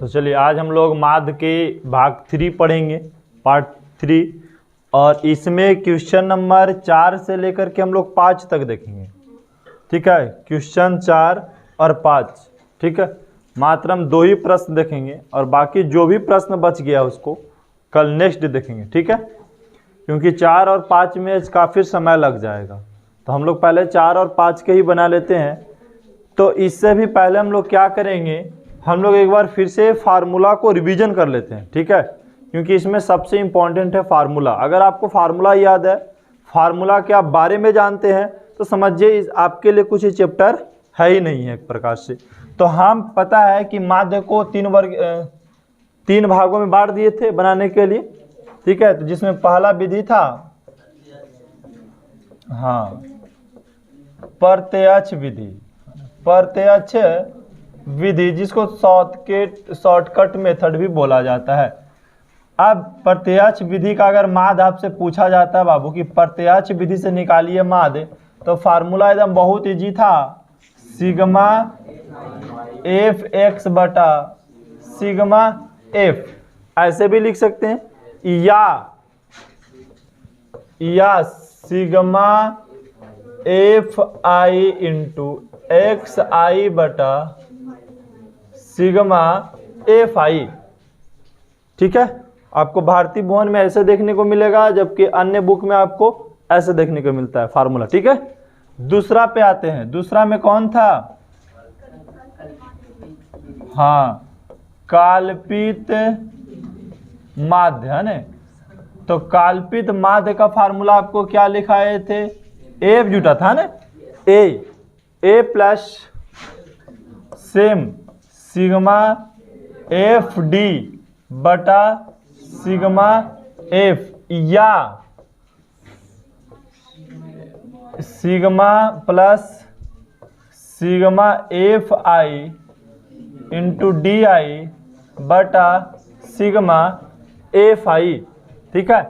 तो चलिए आज हम लोग माध्य के भाग 3 पढ़ेंगे, पार्ट 3, और इसमें क्वेश्चन नंबर 4 से लेकर के हम लोग 5 तक देखेंगे। ठीक है, क्वेश्चन 4 और 5। ठीक है, मात्र हम 2 ही प्रश्न देखेंगे और बाकी जो भी प्रश्न बच गया उसको कल नेक्स्ट देखेंगे। ठीक है, क्योंकि 4 और 5 में काफ़ी समय लग जाएगा, तो हम लोग पहले 4 और 5 के ही बना लेते हैं। तो इससे भी पहले हम लोग क्या करेंगे, हम लोग एक बार फिर से फार्मूला को रिवीजन कर लेते हैं। ठीक है, क्योंकि इसमें सबसे इम्पॉर्टेंट है फार्मूला। अगर आपको फार्मूला याद है, फार्मूला के आप बारे में जानते हैं, तो समझिए आपके लिए कुछ चैप्टर है ही नहीं है एक प्रकार से। तो हम पता है कि माध्य को 3 भागों में बांट दिए थे बनाने के लिए। ठीक है, तो जिसमें पहला विधि था प्रत्यक्ष विधि, प्रत्यक्ष विधि जिसको शॉर्टकट मेथड भी बोला जाता है। अब प्रत्यक्ष विधि का अगर माध्य आपसे पूछा जाता है बाबू कि प्रत्यक्ष विधि से निकालिए माध्य, तो फार्मूला एकदम बहुत इजी था, सिग्मा एफ एक्स बटा सिग्मा एफ। ऐसे भी लिख सकते हैं, या sigma F I into X I बटा सिग्मा एफ आई। ठीक है, आपको भारतीय भुवन में ऐसे देखने को मिलेगा, जबकि अन्य बुक में आपको ऐसे देखने को मिलता है फार्मूला। ठीक है, दूसरा पे आते हैं। दूसरा में कौन था? काल्पित माध्य है ना। तो काल्पित माध्य का फार्मूला आपको क्या लिखाए थे? एफ जुटा था ना, A plus same sigma F D बटा सिग्मा एफ, या sigma plus sigma F I into D I बटा सिग्मा एफ आई। ठीक है,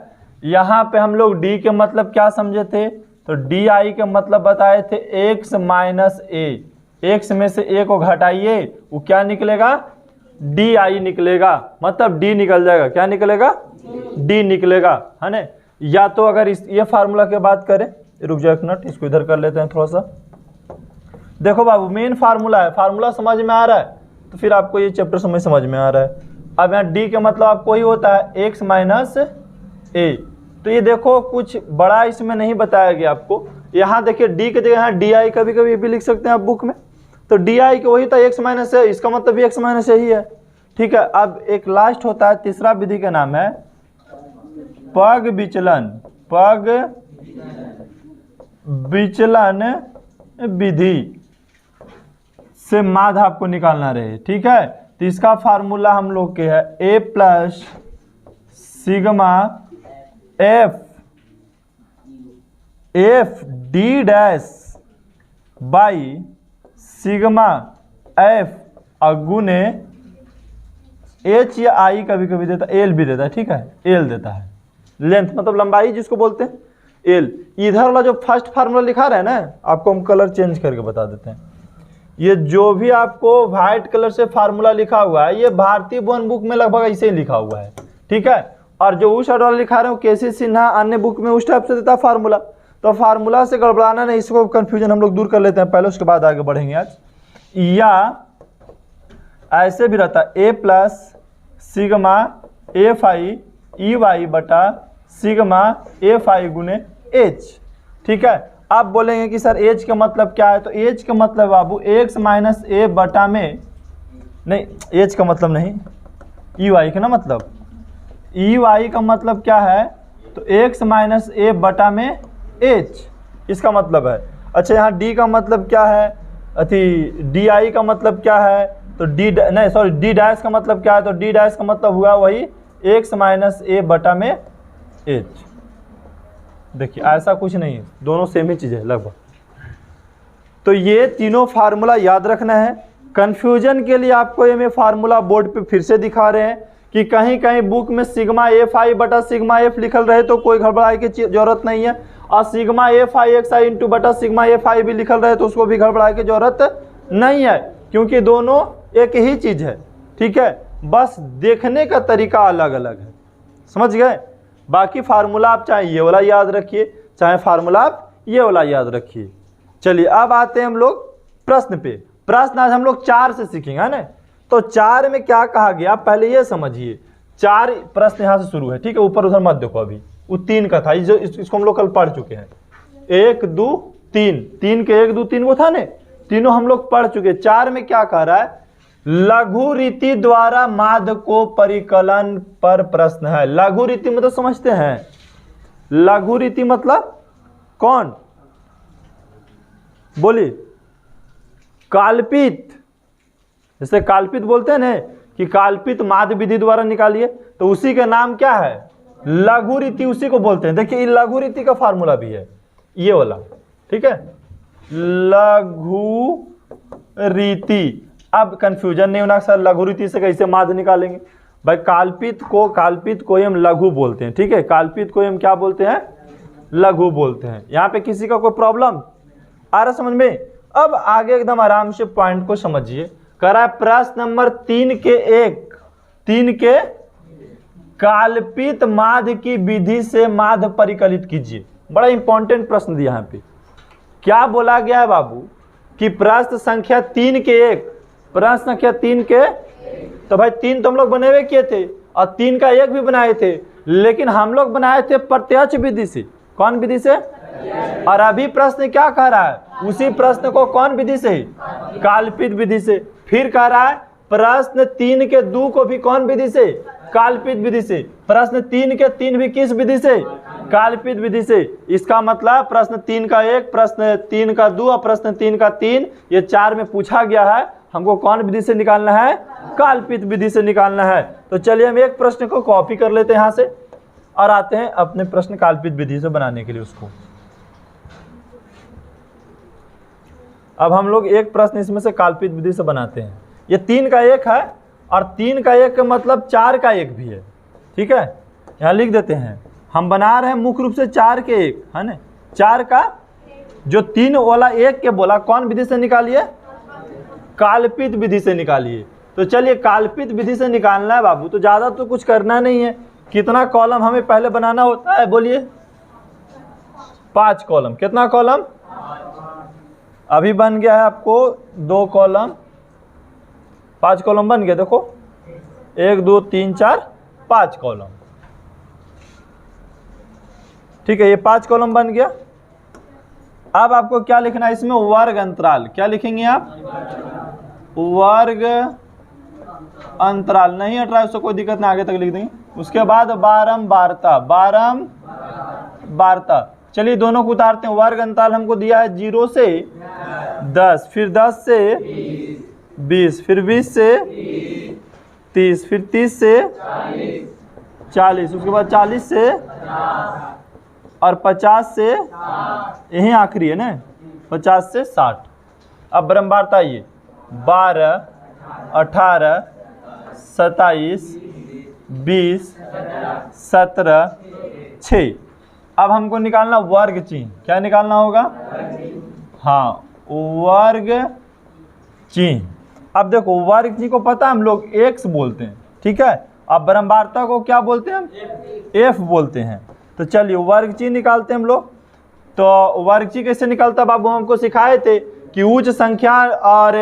यहाँ पे हम लोग डी के मतलब क्या समझे थे? तो डी आई के मतलब बताए थे एक्स माइनस ए। एक्स में से ए को घटाइए, वो क्या निकलेगा? डी आई निकलेगा, मतलब डी निकल जाएगा। क्या निकलेगा? डी निकलेगा, है ना। या तो अगर ये फार्मूला की बात करें, रुक जाओ एक मिनट, इसको इधर कर लेते हैं थोड़ा सा। देखो बाबू, मेन फार्मूला है, फार्मूला समझ में आ रहा है तो फिर आपको ये चैप्टर समझ में आ रहा है। अब यहाँ डी के मतलब आपको ही होता है एक्स माइनस ए। तो ये देखो कुछ बड़ा इसमें नहीं बताया गया आपको। यहाँ देखिए डी के जगह यहाँ डी आई कभी कभी भी लिख सकते हैं आप बुक में। तो डी आई के वही था एक्स माइनस ए, इसका मतलब भी एक्स माइनस ए ही है। ठीक है, अब एक लास्ट होता है, तीसरा विधि का नाम है पग विचलन विधि से माध्य आपको निकालना रहे। ठीक है, तो इसका फार्मूला हम लोग के है A plus sigma F D dash by sigma F अगुने एच या आई कभी कभी देता, एल भी देता है। ठीक है, एल देता है, लेंथ मतलब लंबाई जिसको बोलते हैं एल। इधर वाला जो फर्स्ट फार्मूला लिखा रहा है ना, आपको हम कलर चेंज करके बता देते हैं। ये जो भी आपको व्हाइट कलर से फार्मूला लिखा हुआ है, ये भारतीय भुवन बुक में लगभग ऐसे ही लिखा हुआ है। ठीक है, और जो उस वाला लिखा रहे हो केसी सिन्हा अन्य बुक में उस टाइप से देता है फार्मूला। तो फार्मूला से गड़बड़ाना नहीं, इसको कंफ्यूजन हम लोग दूर कर लेते हैं पहले, उसके बाद आगे बढ़ेंगे आज। या ऐसे भी रहता है A plus sigma F I E Y बटा सिग्मा एफ आई गुने एच। ठीक है, आप बोलेंगे कि सर एच का मतलब क्या है? तो एच का मतलब बाबू एक्स माइनस ए बटा में, नहीं एच का मतलब नहीं, ई वाई का ना मतलब, ई वाई का मतलब क्या है? तो एक्स माइनस ए बटा में एच, इसका मतलब है। अच्छा, यहाँ डी का मतलब क्या है? डी आई का मतलब क्या है? तो डी डैश का मतलब क्या है? तो डी डैश का मतलब हुआ वही एक्स माइनस ए बटा में एच। देखिए ऐसा कुछ नहीं है, दोनों सेम ही चीज़ है लगभग। तो ये तीनों फार्मूला याद रखना है। कंफ्यूजन के लिए आपको ये मैं फार्मूला बोर्ड पे फिर से दिखा रहे हैं कि कहीं कहीं बुक में सिग्मा एफ आई बटा सिग्मा एफ लिखल रहे तो कोई घबराए की जरूरत नहीं है, और सिग्मा एफ आई एक्स आई इंटू बटा सिग्मा एफ आई भी लिखल रहे तो उसको भी घबराए की जरूरत नहीं है, क्योंकि दोनों एक ही चीज़ है। ठीक है, बस देखने का तरीका अलग अलग है, समझ गए। बाकी फार्मूला आप चाहे ये वाला याद रखिए, चाहे फार्मूला आप ये वाला याद रखिए। चलिए अब आते हैं हम लोग प्रश्न पे। प्रश्न आज हम लोग 4 से सीखेंगे, है ना। तो 4 में क्या कहा गया पहले ये समझिए। 4 प्रश्न यहाँ से शुरू है, ठीक है, ऊपर उधर मत देखो। अभी वो 3 का था, इसको हम लोग कल पढ़ चुके हैं। 1 2 3, 3 के 1 2 3 वो था ना, तीनों हम लोग पढ़ चुके। 4 में क्या कह रहा है, लघु रीति द्वारा माध्य को परिकलन पर प्रश्न है। लघु रीति मतलब समझते हैं, लघु रीति मतलब कौन, बोलिए। काल्पित, जैसे काल्पित बोलते हैं ना कि काल्पित माध्य विधि द्वारा निकालिए, तो उसी का नाम क्या है, लघु रीति, उसी को बोलते हैं। देखिए लघु रीति का फार्मूला भी है ये वाला, ठीक है, लघु रीति। अब कंफ्यूजन नहीं होना सर लघु रीति से कैसे माध्य निकालेंगे। भाई काल्पित को हम लघु बोलते हैं, ठीक है, काल्पित को हम क्या बोलते हैं, लघु बोलते हैं। यहाँ पे किसी का कोई प्रॉब्लम आ रहा समझ में। अब आगे एकदम आराम से पॉइंट को समझिए। करा प्रश्न नंबर 3 के काल्पित माध्य की विधि से माध्य परिकलित कीजिए। बड़ा इंपॉर्टेंट प्रश्न दिया यहाँ पे। क्या बोला गया है बाबू कि प्रश्न संख्या 3 के 1, प्रश्न संख्या 3 के, तो भाई 3 तो हम लोग बने हुए किए थे और 3 का 1 भी बनाए थे, लेकिन हम लोग बनाए थे प्रत्यक्ष विधि से। कौन विधि से, और अभी प्रश्न क्या कह रहा है, उसी प्रश्न को कौन विधि से, काल्पित विधि से। फिर कह रहा है प्रश्न 3 के 2 को भी कौन विधि से, काल्पित विधि से। प्रश्न 3 के 3 भी किस विधि से, काल्पित विधि से। इसका मतलब प्रश्न 3 का 1, प्रश्न 3 का 2 और प्रश्न 3 का 3, ये 4 में पूछा गया है, हमको कौन विधि से निकालना है, काल्पित विधि से निकालना है। तो चलिए हम एक प्रश्न को कॉपी कर लेते हैं यहाँ से और आते हैं अपने प्रश्न काल्पित विधि से बनाने के लिए उसको। अब हम लोग एक प्रश्न इसमें से काल्पित विधि से बनाते हैं। ये 3 का 1 है और 3 का 1 का मतलब 4 का 1 भी है, ठीक है, यहाँ लिख देते हैं। हम बना रहे हैं मुख्य रूप से 4 के 1, है ना। 4 का जो 3 वाला 1 के बोला कौन विधि से निकालिए, काल्पित विधि से निकालिए। तो चलिए काल्पित विधि से निकालना है बाबू, तो ज़्यादा तो कुछ करना नहीं है। कितना कॉलम हमें पहले बनाना होता है, बोलिए 5 कॉलम। कितना कॉलम, अभी बन गया है आपको 2 कॉलम, 5 कॉलम बन गया। देखो 1 2 3 4 5 कॉलम, ठीक है, ये 5 कॉलम बन गया। अब आपको क्या लिखना है इसमें, वर्ग अंतराल। क्या लिखेंगे आप, वर्ग अंतराल। नहीं हट रहा है उससे कोई दिक्कत नहीं, आगे तक लिख देंगे। उसके बाद बारंबारता। चलिए दोनों को उतारते हैं। वर्ग अंतराल हमको दिया है 0 से 10, फिर 10 से 20, फिर 20 से 30, फिर 30 से 40, उसके बाद 40 से और 50 से, यही आखिरी है ना, 50 से 60। अब बारंबारता आइए, 12 18 27 20 17 6। अब हमको निकालना वर्ग चिन्ह। क्या निकालना होगा, हाँ वर्ग चिन्ह। अब देखो वर्ग चिन्ह को पता है हम लोग x बोलते हैं, ठीक है। अब बारंबारता को क्या बोलते हैं हम, f बोलते हैं। तो चलिए वर्ग चिन्ह निकालते हैं हम लोग। तो वर्ग चिन्ह कैसे निकालता बाबू, हमको सिखाए थे कि उच्च संख्या और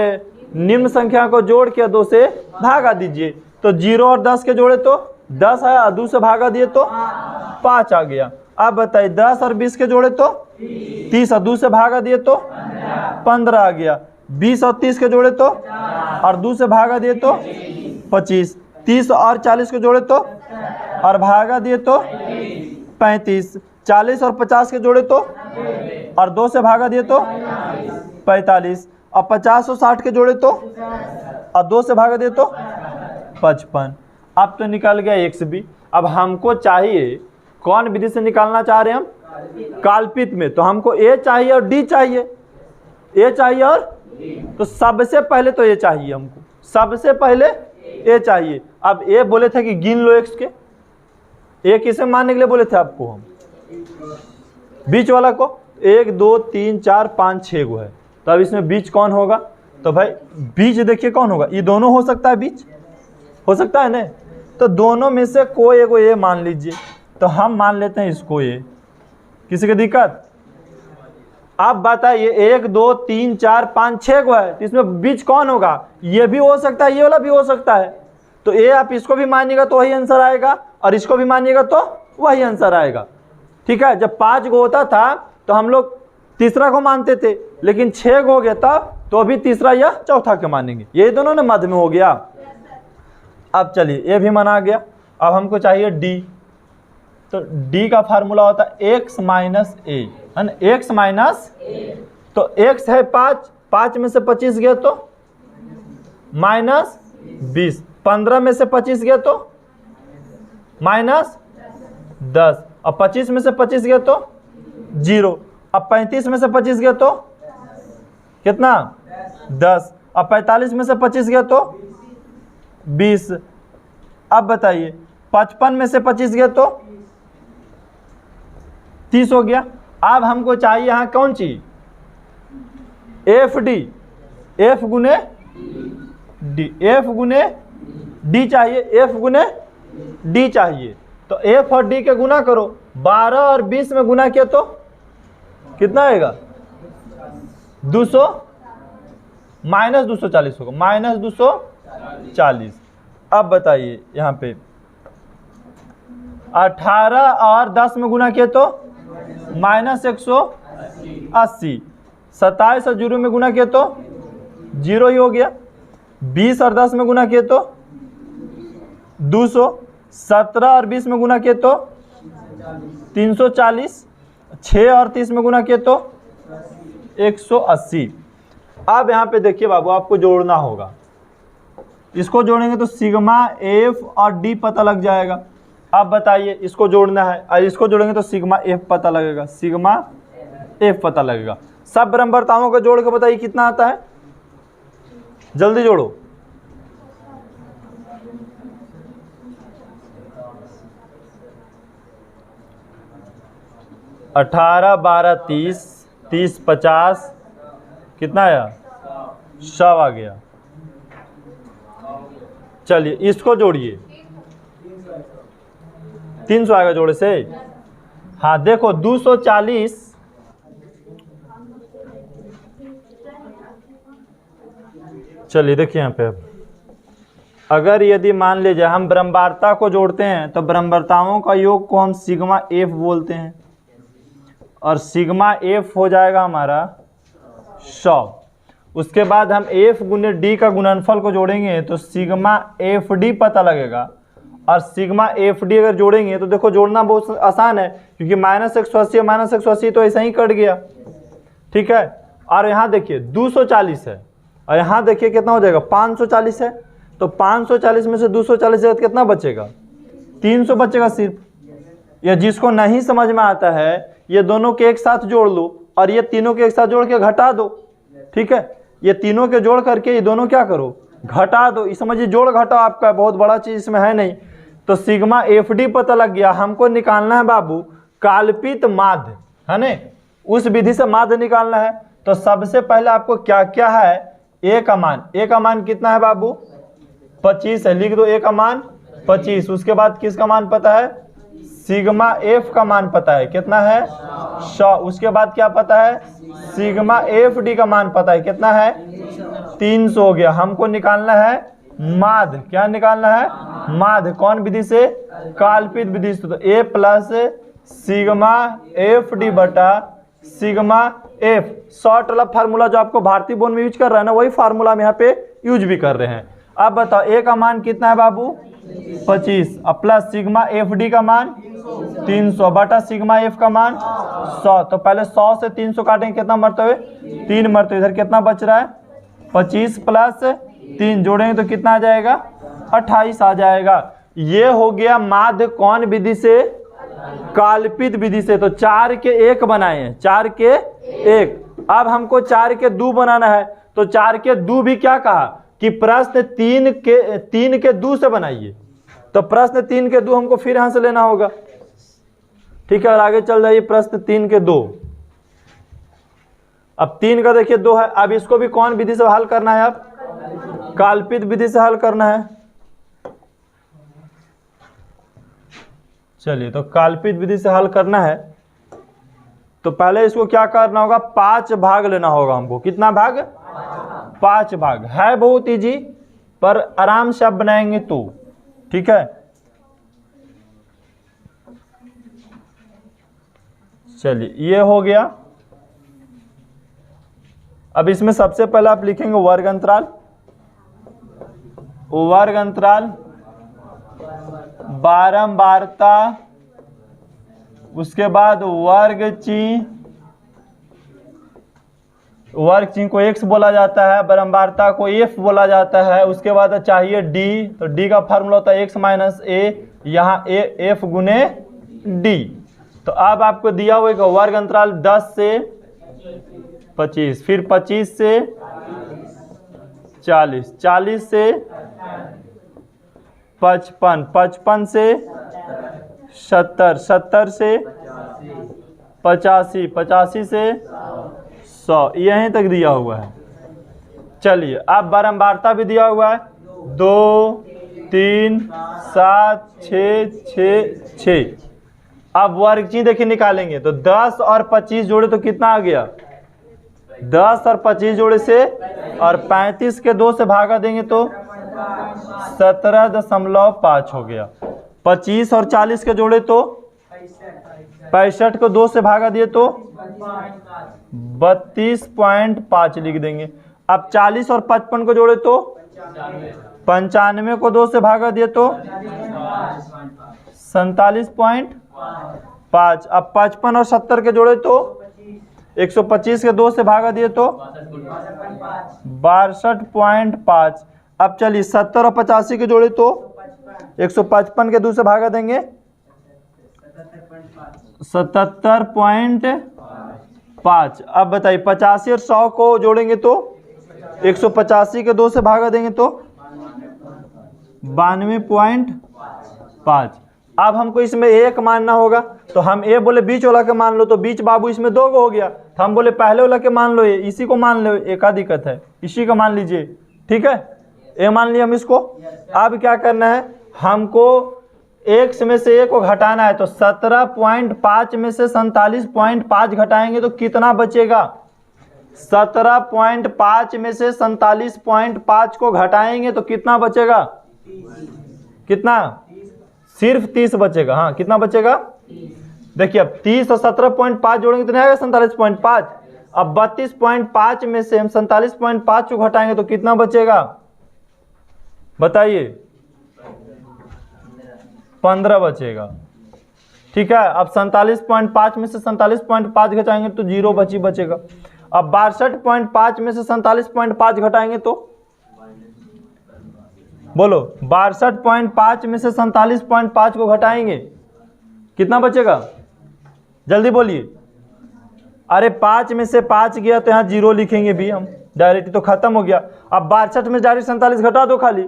निम्न संख्या को जोड़ के 2 से भागा दीजिए। तो 0 और 10 के जोड़े तो 10 है और 2 से भागा दिए तो 5 आ गया। अब बताइए 10 और 20 के जोड़े तो 30 और 2 से भागा दिए तो 15 आ गया। 20 और 30 के जोड़े तो और 2 से भागा दिए तो 25। 30 और 40 के जोड़े तो और भागा दिए तो 35। 40 और 50 के जोड़े तो और 2 से भागा दिए तो 45। और 50 और 60 के जोड़े तो और 2 से भागा दिए तो 55। अब तो निकल गया x भी। अब हमको चाहिए कौन विधि से निकालना चाह रहे हैं हम, काल्पित में। तो हमको a चाहिए और d चाहिए, a चाहिए और तो सबसे पहले तो a चाहिए हमको, सबसे पहले a चाहिए। अब a बोले थे कि गिन लो x के, a किसे मानने के लिए बोले थे आपको हम, बीच वाला को। 1 2 3 4 5 6 गो है। तो अब इसमें बीच कौन होगा, तो भाई बीच देखिए कौन होगा, ये दोनों हो सकता है बीच, हो सकता है ना। तो दोनों में से कोई एक ए मान लीजिए, तो हम मान लेते हैं इसको ए। किसी की दिक्कत? आप बताइए 1 2 3 4 5 6 को है, तो इसमें बीच कौन होगा? ये भी हो सकता है, ये वाला भी हो सकता है। तो ए आप इसको भी मानिएगा तो वही आंसर आएगा, और इसको भी मानिएगा तो वही आंसर आएगा। ठीक है, जब 5 को होता था तो हम लोग तीसरा को मानते थे, लेकिन 6 को हो गया तब तो अभी तीसरा या चौथा को मानेंगे। ये दोनों ने मध्य में हो गया। अब चलिए ए भी माना गया। अब हमको चाहिए डी। तो डी का फार्मूला होता है x माइनस ए, है ना, x माइनस। तो x है 5, 5 में से 25 गया तो माइनस 20, 15 में से 25 गया तो माइनस 10, अब 25 में से 25 गया तो 0, अब 35 में से 25 गया तो कितना 10, अब 45 में से 25 गया तो 20। अब बताइए 55 में से 25 गया तो 30 हो गया। अब हमको चाहिए यहाँ कौन चीज? एफ डी, एफ गुने डी, एफ गुने डी चाहिए, एफ गुने डी चाहिए। तो एफ और डी के गुना करो, 12 और 20 में गुना किया तो कितना आएगा? 200 माइनस 240 होगा, माइनस 240। अब बताइए यहाँ पे 18 और 10 में गुना किया तो माइनस 180, 27 और 0 में गुना किया तो 0 ही हो गया, 20 और 10 में गुना किया तो 200, 17 और 20 में गुना किया तो 340, 6 और 30 में गुना किया तो 180। अब यहाँ पे देखिए बाबू, आपको जोड़ना होगा। इसको जोड़ेंगे तो सिग्मा एफ और डी पता लग जाएगा। अब बताइए इसको जोड़ना है, और इसको जोड़ेंगे तो सिग्मा एफ पता लगेगा, सिग्मा एफ पता लगेगा। सब बराबरताओं को जोड़ के बताइए कितना आता है, जल्दी जोड़ो। अठारह 12 30, 30 50, कितना आया? 100 आ गया। चलिए इसको जोड़िए, 300 आएगा जोड़े से। हाँ देखो 240, चलिए देखिए यहाँ पे, अब अगर यदि मान लीजिए हम ब्रह्मवार्ता को जोड़ते हैं तो ब्रह्मवार्ताओं का योग को हम सिग्मा एफ बोलते हैं, और सिग्मा एफ हो जाएगा हमारा 100। उसके बाद हम एफ गुने डी का गुणनफल को जोड़ेंगे तो सिग्मा एफ डी पता लगेगा, और सिग्मा एफ डी अगर जोड़ेंगे तो देखो जोड़ना बहुत आसान है, क्योंकि माइनस 180 और माइनस 180 तो ऐसा ही कट गया। ठीक है, और यहाँ देखिए 240 है, और यहाँ देखिए कितना हो जाएगा? 540 है। तो 540 में से 240 जाएगा तो कितना बचेगा? 300 बचेगा सिर्फ। या जिसको नहीं समझ में आता है, ये दोनों के एक साथ जोड़ लो, और ये तीनों के एक साथ जोड़ के घटा दो। ठीक है, ये तीनों के जोड़ करके ये दोनों क्या करो? घटा दो। ये समझिए जोड़ घटाओ आपका बहुत बड़ा चीज इसमें है नहीं। तो सिग्मा एफ डी पता लग गया। हमको निकालना है बाबू काल्पित माध्य, है ना, उस विधि से माध्य निकालना है। तो सबसे पहले आपको क्या क्या है? ए का मान, ए का मान कितना है बाबू? 25 है, लिख दो ए का मान 25। उसके बाद किसका मान पता है? सिग्मा एफ का मान पता है, कितना है? 100। उसके बाद क्या पता है? सिग्मा एफ डी का मान पता है, कितना है? 300 हो गया। हमको निकालना है माध्य। क्या निकालना है? माध्य। कौन विधि से? काल्पित विधि से। तो ए प्लस सिग्मा एफ डी बटा सिग्मा एफ। शॉर्ट वाला फार्मूला जो आपको भारतीय बोर्ड में यूज कर रहा है ना, वही फार्मूला हम यहाँ पे यूज भी कर रहे हैं। अब बताओ ए का मान कितना है बाबू? 25, और प्लस सिग्मा एफ डी का मान 300 बटा सिग्मा एफ का मान 100। तो पहले 100 से 300 काटेंगे, कितना मरतबे? 3 मरतबे। इधर कितना बच रहा है? 25 प्लस 3 जोड़ेंगे तो कितना आ जाएगा? 28 आ जाएगा। ये हो गया माध्य कौन विधि से? काल्पित विधि से। तो 4 के 1 बनाए हैं, 4 के 1। अब हमको 4 के 2 बनाना है। तो 4 के 2 भी क्या कहा कि प्रश्न 3 के 2 से बनाइए। तो प्रश्न 3 के 2 हमको फिर यहां से लेना होगा। ठीक है, और आगे चल जाइए प्रश्न 3 के 2। अब 3 का देखिए 2 है। अब इसको भी कौन विधि से हल करना है? अब काल्पित विधि से हल करना है। चलिए, तो काल्पित विधि से हल करना है तो पहले इसको क्या करना होगा, 5 भाग लेना होगा हमको। कितना भाग? 5 भाग। है बहुत इजी, पर आराम से आप बनाएंगे तो ठीक है। चलिए, ये हो गया। अब इसमें सबसे पहले आप लिखेंगे वर्ग अंतराल। वर्ग अंतराल, बारंबारता, उसके बाद वर्ग चिन्ह को x बोला जाता है, बारंबारता को f बोला जाता है। उसके बाद चाहिए d, तो d का फार्मूला होता है x माइनस a, यहाँ f गुने d। तो अब आपको दिया हुआ है वर्ग अंतराल 10 से 25, फिर 25 से 40, 40 से 55, 55 से 70, 70 से 85, 85 से 100, यहीं तक दिया हुआ है। चलिए, अब बारंबारता भी दिया हुआ है 2, 3, 7, 6, 6, 6। अब वर्ग चिन्ह देखिए निकालेंगे तो 10 और 25 जोड़े तो कितना आ गया, 10 और 25 जोड़े से, और 35 के 2 से भागा देंगे तो 17.5 हो गया। 25 और 40 के जोड़े तो 65 को 2 से भागा दिए तो 32.5 लिख देंगे। अब 40 और 55 को जोड़े तो 95 को 2 से भागा दिए तो 47.5। अब 55 और 70 के जोड़े तो 125 के 2 से भागा दिए तो 62.5। अब चलिए 70 और 85 के जोड़े तो 155 के 2 से भागा देंगे 77.5। अब बताइए 85 और 100 को जोड़ेंगे तो 185 के 2 से भागा देंगे तो 92.5। अब हमको इसमें एक मानना होगा, तो हम ए बोले बीच वाला के मान लो, तो बीच बाबू इसमें 2 हो गया, तो हम बोले पहले वाला के मान लो, इसी को मान लो, एक का दिक्कत है, इसी का मान लीजिए। ठीक है, ए मान लिया हम इसको। अब क्या करना है, हमको x में से a को घटाना है, तो 17.5 में से 47.5 घटाएंगे तो कितना बचेगा, 17.5 में से 47.5 को घटाएंगे तो कितना बचेगा, कितना, सिर्फ 30 बचेगा। हाँ, कितना बचेगा, देखिए अब 30 और 17.5 जोड़ेंगे तो नहीं आएगा 47.5। अब 32.5 में से हम 47.5 को घटाएंगे तो कितना बचेगा, बताइए, 15 बचेगा। ठीक है, अब 47.5 में से 47.5 घटाएंगे तो 0 बचेगा। अब 62.5 में से 47.5 घटाएंगे तो बोलो, 62.5 में से 47.5 को घटाएंगे कितना बचेगा, जल्दी बोलिए। अरे 5 में से 5 गया तो यहाँ 0 लिखेंगे भी हम डायरेक्ट, तो खत्म हो गया। अब 62 में डायरेक्ट 47 घटा दो खाली,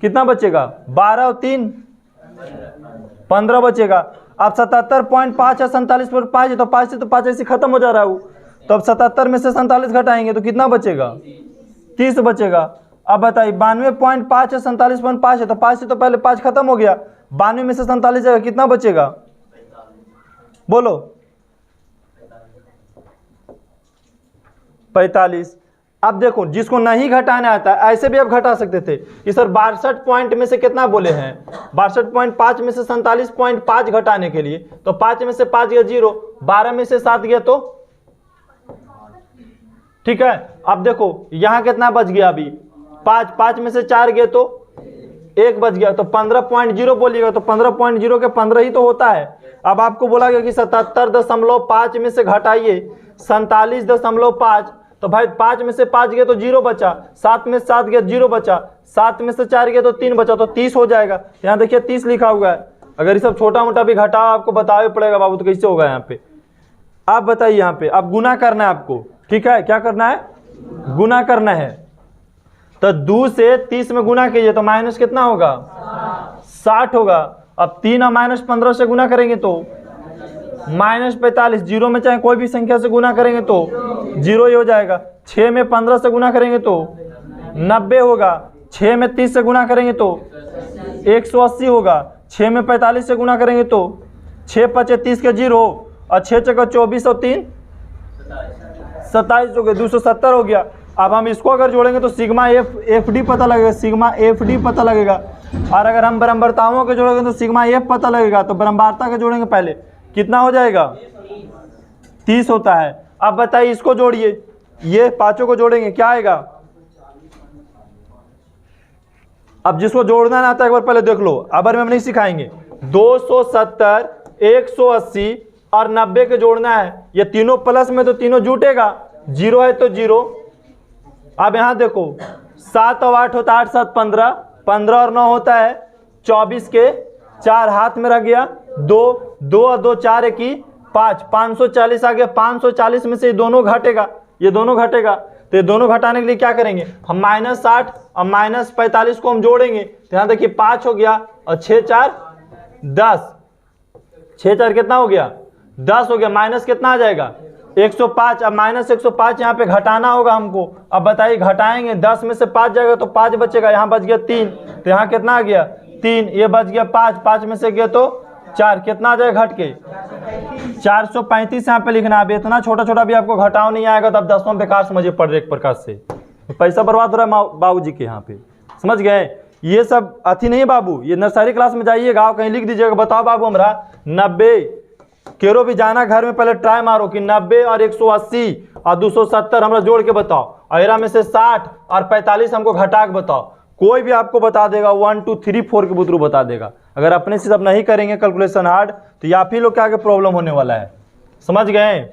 कितना बचेगा, 12 और 3 15 बचेगा। अब 77.5 है, 47.5 है, तो 5 से तो 5 ऐसे खत्म हो जा रहा है। तो अब 77 में से 47 घटाएंगे तो कितना बचेगा, 30 बचेगा। अब बताइए 92.5 है, 47.5 है, तो 5 से तो पहले 5 खत्म हो गया, 92 में से 47 जगह कितना बचेगा, बोलो, 45। अब देखो, जिसको नहीं घटाना आता है ऐसे भी आप घटा सकते थे कि सर 62 पॉइंट में से कितना बोले हैं, 62.5 में से 47.5 घटाने के लिए, तो 5 में से 5 गया 0, 12 में से 7 गया तो, ठीक है। अब देखो यहां कितना बच गया, अभी 5 में से 4 गए तो 1 बच गया, तो 15.0 बोलिएगा तो 15.0 के 15 ही तो होता है। अब आपको बोला गया कि 77.5 में से घटाइए 47.5, तो भाई 5 में से 5 गए तो 0 बचा, 7 में से 7 गया 0 बचा, 7 में से 4 गए तो 3 बचा, तो 30 हो जाएगा। यहाँ देखिए 30 लिखा हुआ है। अगर ये सब छोटा मोटा भी घटाओ आपको बताना पड़ेगा बाबू, तो कैसे होगा यहाँ पे। आप बताइए यहाँ पे, अब गुना करना है आपको, ठीक है, क्या करना है, गुना करना है। तो 2 से 30 में गुना कीजिए तो माइनस कितना होगा, 60 होगा। अब 3 और माइनस 15 से गुना करेंगे तो -45, 0 में चाहे कोई भी संख्या से गुना करेंगे तो 0 ही हो जाएगा। 6 में 15 से गुना करेंगे तो 90 होगा। 6 में 30 से गुना करेंगे तो 180 होगा। 6 में 45 से गुना करेंगे तो 6 5 30 के 0 और 6 6 24 और 3 27 हो गया, 270 हो गया। अब हम इसको अगर जोड़ेंगे तो सिग्मा एफ डी पता लगेगा, सिग्मा एफ डी पता लगेगा। और अगर हम बराबरताओं के जोड़ेंगे तो सिग्मा एफ पता लगेगा। तो बराबरता के जोड़ेंगे पहले, कितना हो जाएगा 30 होता है। अब बताइए इसको जोड़िए, ये पांचों को जोड़ेंगे क्या आएगा। अब जिसको जोड़ना ना आता है एक बार पहले देख लो, अब हम नहीं सिखाएंगे। 270 180 और 90 के जोड़ना है, ये तीनों प्लस में तो तीनों जुटेगा, 0 है तो 0। अब यहाँ देखो 7 और 8 होता है 8 7 15, 15 और 9 होता है 24 के 4 हाथ में रह गया 2, 2 और 2 4 1 5, 540 आ गया। 540 में से ये दोनों घटेगा, ये दोनों घटेगा। तो ये दोनों घटाने के लिए क्या करेंगे हम, -8 और -45 को हम जोड़ेंगे। तो यहाँ देखिए 5 हो गया और 6 4 10, 6 4 कितना हो गया 10 हो गया। माइनस कितना आ जाएगा 105। अब -105 यहाँ पे घटाना होगा हमको। अब बताइए घटाएंगे, 10 में से 5 जाएगा तो 5 बचेगा, यहाँ बच गया 3, तो यहाँ कितना आ गया 3, ये बच गया 5, 5 में से गया तो 4, कितना आ जाएगा घट के 435 यहाँ पे लिखना। अब इतना छोटा छोटा भी आपको घटाव नहीं आएगा तो अब 10वां बेकार समझिए पढ़ रहे एक प्रकार से, पैसा बर्बाद हो रहा है बाबू जी के यहाँ पे, समझ गए। ये सब अथी नहीं है बाबू, ये नर्सरी क्लास में जाइएगा कहीं लिख दीजिएगा, बताओ बाबू हमारा 90 केरो भी जाना घर में पहले ट्राई मारो कि 90 और 180 और 270 हमरा जोड़ के बताओ, अरा में से 60 और 45 हमको घटा के बताओ। कोई भी आपको बता देगा 1 2 3 4 के बुतरू बता देगा। अगर अपने से सब नहीं करेंगे कैलकुलेशन हार्ड तो आप ही लोग के आगे प्रॉब्लम होने वाला है, समझ गए।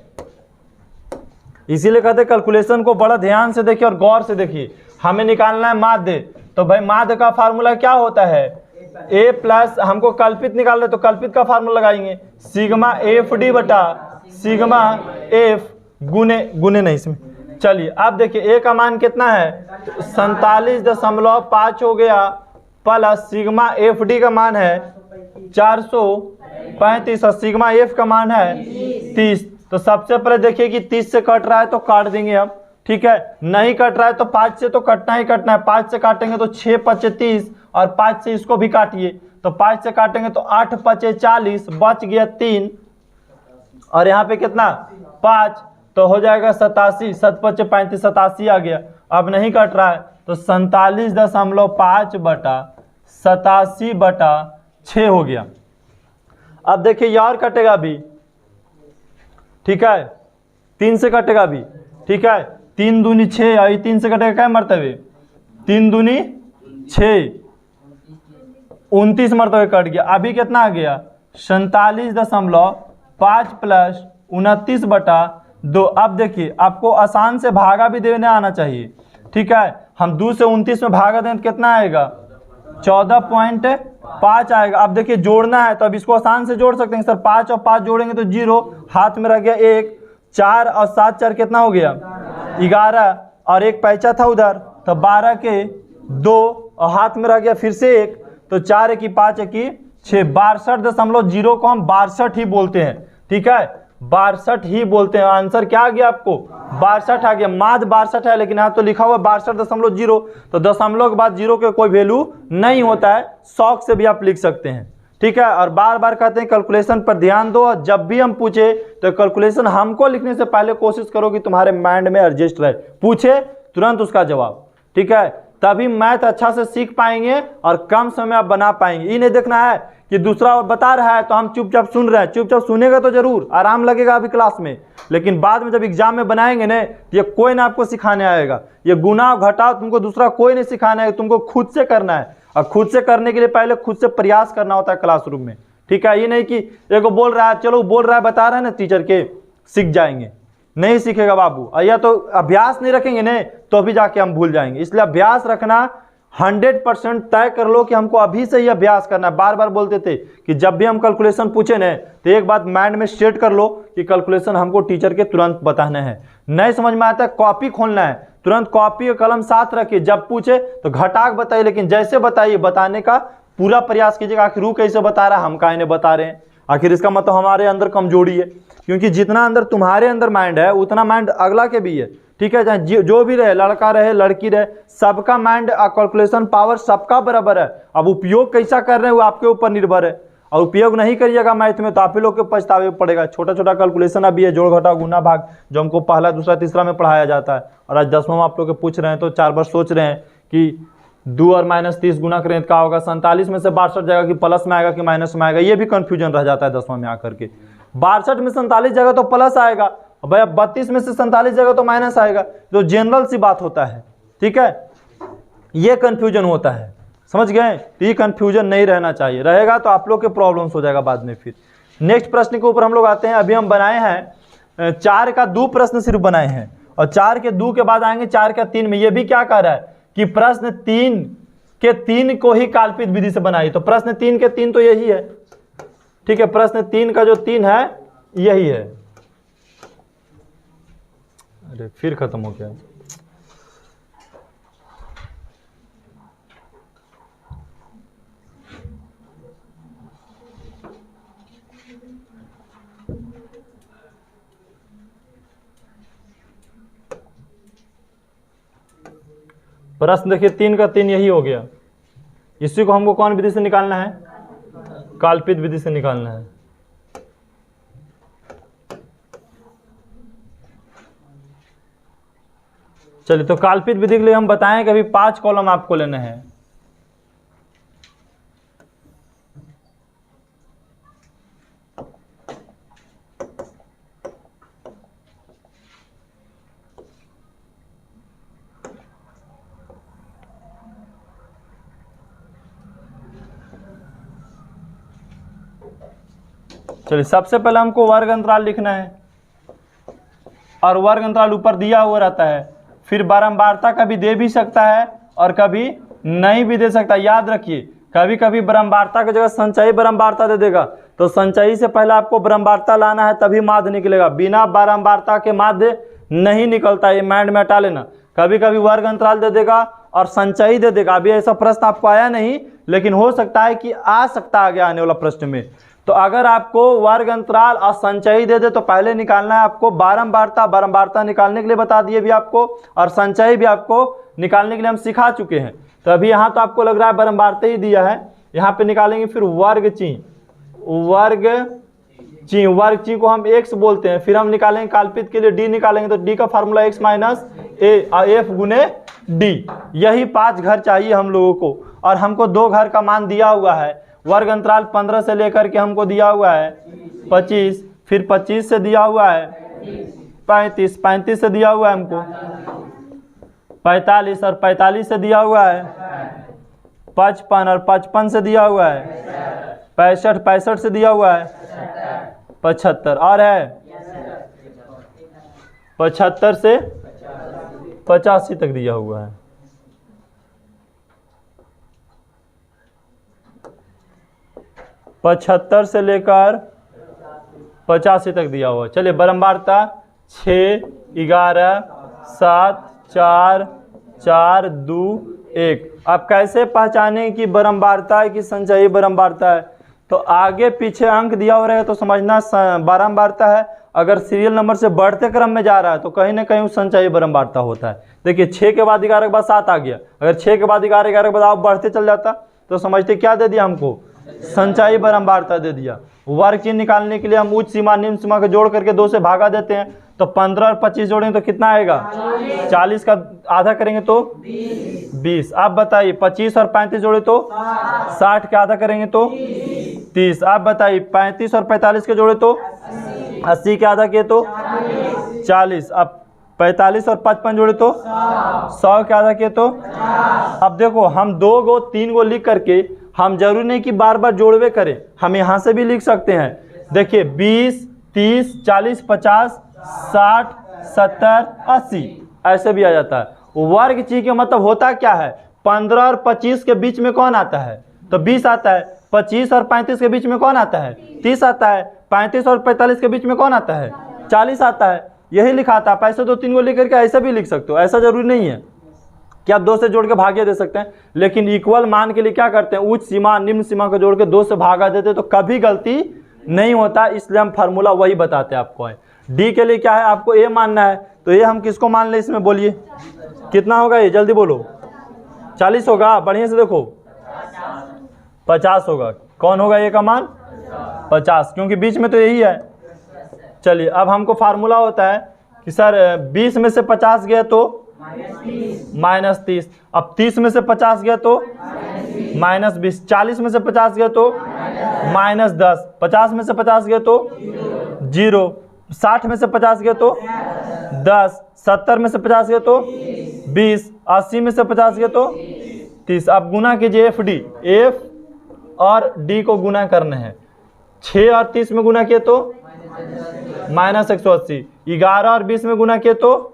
इसीलिए कहते कैलकुलेशन को बड़ा ध्यान से देखिए और गौर से देखिए। हमें निकालना है माध्य, तो भाई माध्य का फार्मूला क्या होता है, ए प्लस, हमको कल्पित निकाल रहे तो कल्पित का फार्मूला लगाएंगे, सिग्मा एफ डी बटा सिग्मा एफ गुने नहीं इसमें। चलिए अब देखिए ए का मान कितना है 47.5 हो गया, प्लस सिग्मा एफ डी का मान है 435 और सिग्मा एफ का मान है 30। तो सबसे पहले देखिए कि 30 से कट रहा है तो काट देंगे हम, ठीक है। नहीं कट रहा है तो 5 से तो कटना ही कटना है, 5 से काटेंगे तो 6 5 30 और 5 से इसको भी काटिए, तो 5 से काटेंगे तो 8 5 40, बच गया 3 और यहाँ पे कितना 5, तो हो जाएगा 87, 7 5 35 87 आ गया। अब नहीं कट रहा है तो 47.5 बटा 87 बटा 6 हो गया। अब देखिए ये और कटेगा अभी, ठीक है, 3 से कटेगा अभी, ठीक है, 3 दूनी 6 और 3 से कटेगा क्या मरतबे, 3 दूनी 6, 29 मरतबे कट गया। अभी कितना आ गया 47.5 प्लस 29 बटा 2। अब देखिए आपको आसान से भागा भी देने आना चाहिए, ठीक है। हम 2 से 29 में भागा दें तो कितना आएगा 14.5 आएगा। अब देखिए जोड़ना है तो अब इसको आसान से जोड़ सकते हैं सर, 5 और 5 जोड़ेंगे तो 0, हाथ में रह गया 1, 4 और 7 4 कितना हो गया 11 और एक पैचा था उधर तो 12 के 2 और हाथ में रह गया फिर से 1, तो 4 1 5 1 6, 62.0 को हम 62 ही बोलते हैं, ठीक है, 62 ही बोलते हैं। आंसर क्या आ गया आपको 62 आ गया, माध्य 62 है, लेकिन यहाँ तो लिखा हुआ 62.0, तो दशमलव के बाद 0 के कोई वैल्यू नहीं होता है, शौक से भी आप लिख सकते हैं, ठीक है। और बार बार कहते हैं कैलकुलेशन पर ध्यान दो, और जब भी हम पूछे तो कैलकुलेशन हमको लिखने से पहले कोशिश करो कि तुम्हारे माइंड में एडजस्ट रहे, पूछे तुरंत उसका जवाब, ठीक है, तभी मैथ अच्छा से सीख पाएंगे और कम समय आप बना पाएंगे। ये नहीं देखना है कि दूसरा बता रहा है तो हम चुपचाप सुन रहे हैं, चुपचाप सुनेगा तो जरूर आराम लगेगा अभी क्लास में, लेकिन बाद में जब एग्जाम में बनाएंगे ना तो ये कोई ना आपको सिखाने आएगा, ये गुना घटाओ तुमको दूसरा कोई नहीं सिखाना है, तुमको खुद से करना है। और खुद से करने के लिए पहले खुद से प्रयास करना होता है क्लासरूम में, ठीक है। ये नहीं कि एगो बोल रहा है, चलो बोल रहा है बता रहा है ना टीचर के, सीख जाएंगे, नहीं सीखेगा बाबू। या तो अभ्यास नहीं रखेंगे ना तो भी जाके हम भूल जाएंगे, इसलिए अभ्यास रखना 100% तय कर लो कि हमको अभी से ही अभ्यास करना है। बार बार बोलते थे कि जब भी हम कैलकुलेशन पूछे ना तो एक बात माइंड में सेट कर लो कि कैलकुलेशन हमको टीचर के तुरंत बताना है, नहीं समझ में आता है कॉपी खोलना है, तुरंत कॉपी और कलम साथ रखिए, जब पूछे तो घटा के बताइए, लेकिन जैसे बताइए बताने का पूरा प्रयास कीजिएगा। आखिर वो कैसे बता रहा है, हम काहे नहीं बता रहे हैं, आखिर इसका मतलब हमारे अंदर कमजोरी है, क्योंकि जितना अंदर तुम्हारे अंदर माइंड है उतना माइंड अगला के भी है, ठीक है। चाहे जो भी रहे, लड़का रहे लड़की रहे, सबका माइंड कैलकुलेशन पावर सबका बराबर है। अब उपयोग कैसा कर रहे हैं वो आपके ऊपर निर्भर है। और उपयोग नहीं करिएगा मैथ में तो आप ही लोग के पछतावे पड़ेगा। छोटा छोटा कैलकुलेशन अभी है, जोड़ घटाव गुना भाग, जो हमको पहला दूसरा तीसरा में पढ़ाया जाता है, और आज 10वां में आप लोग के पूछ रहे हैं तो 4 बार सोच रहे हैं कि 2 और -30 गुना करें तो क्या होगा, 47 में से 62 जाएगा कि प्लस में आएगा कि माइनस में आएगा, ये भी कन्फ्यूजन रह जाता है 10वां में आकर के। 62 में 47 जाएगा तो प्लस आएगा, भैया 32 में से 47 जाएगा तो माइनस आएगा, तो जनरल सी बात होता है, ठीक है, ये कन्फ्यूजन होता है, समझ गए। तो ये कन्फ्यूजन नहीं रहना चाहिए, रहेगा तो आप लोग के प्रॉब्लम्स हो जाएगा बाद में। फिर नेक्स्ट प्रश्न के ऊपर हम लोग आते हैं। अभी हम बनाए हैं 4 का 2 प्रश्न सिर्फ बनाए हैं, और 4 के 2 के बाद आएंगे 4 का 3 में। ये भी क्या कह रहा है कि प्रश्न 3 के 3 को ही काल्पित विधि से बनाई, तो प्रश्न 3 के 3 तो यही है, ठीक है, प्रश्न 3 का जो 3 है यही है। अरे फिर खत्म हो गया। प्रश्न देखिए 3 का 3 यही हो गया। इसी को हमको कौन विधि से निकालना है, काल्पित विधि से निकालना है। चलिए, तो काल्पित विधि के लिए हम बताएं कि अभी 5 कॉलम आपको लेने हैं। चलिए, सबसे पहले हमको वर्ग अंतराल लिखना है, और वर्ग अंतराल ऊपर दिया हुआ रहता है। फिर बारंबारता कभी दे भी सकता है और कभी नहीं भी दे सकता। याद रखिए, कभी कभी बारंबारता की जगह संचयी बारंबारता दे देगा, तो संचयी से पहले आपको बारंबारता लाना है तभी माध्य निकलेगा, बिना बारंबारता के माध्य नहीं निकलता। ये माइंड में हटा लेना। कभी कभी वर्ग अंतराल दे देगा और संचयी दे देगा। अभी ऐसा प्रश्न आपको आया नहीं, लेकिन हो सकता है कि आ सकता है आगे आने वाला प्रश्न में। तो अगर आपको वर्ग अंतराल और संचयी दे दे तो पहले निकालना है आपको बारंबारता। बारंबारता निकालने के लिए बता दिए भी आपको, और संचयी भी आपको निकालने के लिए हम सिखा चुके हैं। तो अभी यहाँ तो आपको लग रहा है बारंबारता ही दिया है, यहाँ पे निकालेंगे फिर वर्ग ची। वर्ग ची को हम x बोलते हैं। फिर हम निकालेंगे काल्पित के लिए d निकालेंगे, तो d का फार्मूला x माइनस f गुने d। यही 5 घर चाहिए हम लोगों को, और हमको 2 घर का मान दिया हुआ है। वर्ग अंतराल 15 से लेकर के हमको दिया हुआ है 25, फिर 25 से दिया हुआ है 35, 35 से दिया हुआ है हमको 45, और 45 से दिया हुआ है 55, और 55 से दिया हुआ है 65, 65 से दिया हुआ है 75, और है 75 से 85 तक दिया हुआ है। पचहत्तर से लेकर 85 तक दिया हुआ। चलिए, बारंबारता 6, 11, 7, 4, 4, 2, 1। अब कैसे पहचानें कि बारंबारता है कि संचयी बारंबारता है? तो आगे पीछे अंक दिया हुआ रहेगा तो समझना बारंबारता है। अगर सीरियल नंबर से बढ़ते क्रम में जा रहा है तो कहीं ना कहीं संचयी बारंबारता होता है। देखिए, 6 के बाद 11 के बाद 7 आ गया। अगर 6 के बाद 11, 11 के बाद आप बढ़ते चल जाता तो समझते क्या दे दिया हमको, संचयी बारंबारता दे दिया। वर्ग चिन्ह निकालने के लिए हम उच्च सीमा निम्न सीमा को जोड़ करके 2 से भागा देते हैं, तो 15 और 25 जोड़ेंगे तो कितना आएगा 40 का आधा करेंगे तो 20। आप बताइए 25 और 35 जोड़े तो 60 के आधा करेंगे तो 30। आप बताइए 35 और 45 के जोड़े तो 80 के आधा किए तो 40। अब 45 और 55 जोड़े तो 100 के आधा किए तो। अब देखो, हम 2 गो 3 गो लिख करके हम जरूरी नहीं कि बार बार जोड़वे करें, हम यहाँ से भी लिख सकते हैं। देखिए 20, 30, 40, 50, 60, 70, 80 ऐसे भी आ जाता है। वर्ग चीज के मतलब होता क्या है, 15 और 25 के बीच में कौन आता है तो 20 आता है। 25 और 35 के बीच में कौन आता है 30 आता है। 35 और 45 के बीच में कौन आता है 40 आता है। यही लिखा था। पैसे 2-3 को लेकर के ऐसा भी लिख सकते हो, ऐसा जरूरी नहीं है कि आप 2 से जोड़ के भाग्य दे सकते हैं। लेकिन इक्वल मान के लिए क्या करते हैं, उच्च सीमा निम्न सीमा को जोड़ के 2 से भागा देते तो कभी गलती नहीं होता। इसलिए हम फार्मूला वही बताते हैं आपको। डी के लिए क्या है, आपको ए मानना है, तो ये हम किसको मान ले इसमें बोलिए, कितना होगा ये जल्दी बोलो। 40 होगा, बढ़िया से देखो 50 होगा। कौन होगा ए का मान 50, क्योंकि बीच में तो यही है। चलिए अब हमको फार्मूला होता है कि सर 20 में से 50 गया तो -30, अब 30 में से 50 गया तो -20, 40 में से 50 गया तो -10, 50 में से 50 गया तो 0, 60 में से 50 गया तो 10, 70 में से 50 गया तो 20, 80 में से 50 गया तो 30। अब गुना कीजिए FD, F और D को गुना करना है। 6 और 30 में गुना किए तो -180, 11 और 20 में गुना किए तो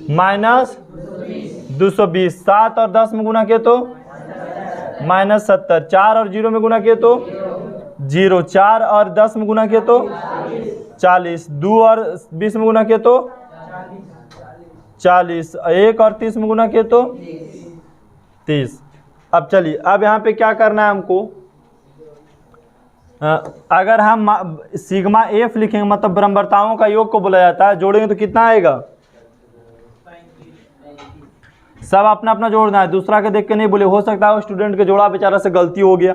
-220, 7 और 10 में गुना किए तो -70, 4 और 0 में गुना किए तो 0, 4 और 10 में गुना किए तो 40, 2 और 20 में गुना किए तो 40, 1 और 30 में गुना किए तो 30। अब चलिए अब यहाँ पे क्या करना है हमको, अगर हम सिग्मा F लिखेंगे, मतलब बराबरताओं का योग को बोला जाता है, जोड़ेंगे तो कितना आएगा? सब अपना अपना जोड़ना है, दूसरा के देख के नहीं बोले। हो सकता है स्टूडेंट के जोड़ा बेचारा से गलती हो गया,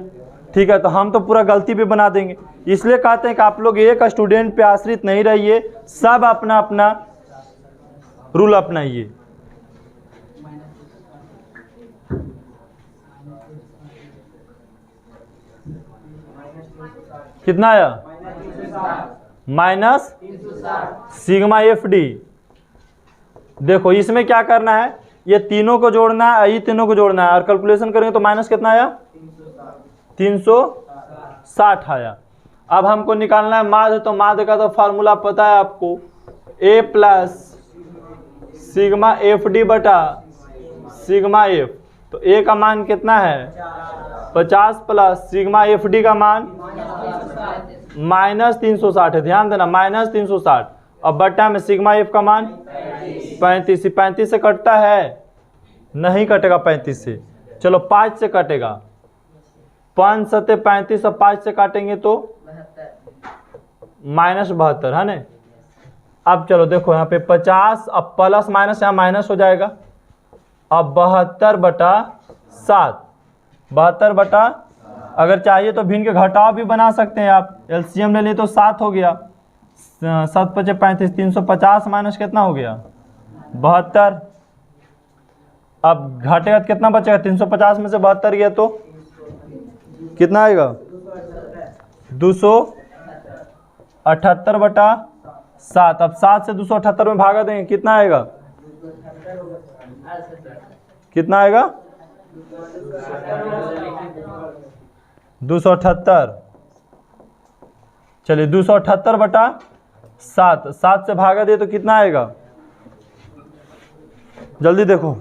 ठीक है, तो हम तो पूरा गलती पे बना देंगे। इसलिए कहते हैं कि आप लोग एक स्टूडेंट पे आश्रित नहीं रहिए, सब अपना अपना रूल अपनाइए। कितना आया? Minus sigma FD। देखो इसमें क्या करना है, ये तीनों को जोड़ना है, ये तीनों को जोड़ना है, और कैलकुलेशन करेंगे तो माइनस कितना आया? 360 आया। अब हमको निकालना है माध्य, तो माध्य का तो फार्मूला पता है आपको, A प्लस सिग्मा FD बटा सिग्मा F। तो A का मान कितना है? 50 प्लस सिग्मा FD का मान -360 है, ध्यान देना -360। अब बटा में सिग्मा F का मान 35, 35 से कटता है? नहीं कटेगा 35 से, चलो 5 से कटेगा, 5 सत्ते 35, अब 5 से काटेंगे तो -72 है ना। अब चलो देखो यहाँ पे 50, अब प्लस माइनस यहाँ माइनस हो जाएगा। अब 72 बटा 7, 72 बटा, अगर चाहिए तो भिन्न के घटाव भी बना सकते हैं आप, LCM ले लिए तो 7 हो गया, 7 पचे 35, 350 माइनस कितना हो गया? 72। अब घटेगा तो कितना बचेगा? 350 में से 72 गया तो कितना आएगा? 278 बटा 7। अब 7 से 278 में भागा देंगे, कितना आएगा? कितना आएगा? 278। चलिए 278 बटा 7, 7 से भागा दे तो कितना आएगा? जल्दी देखो,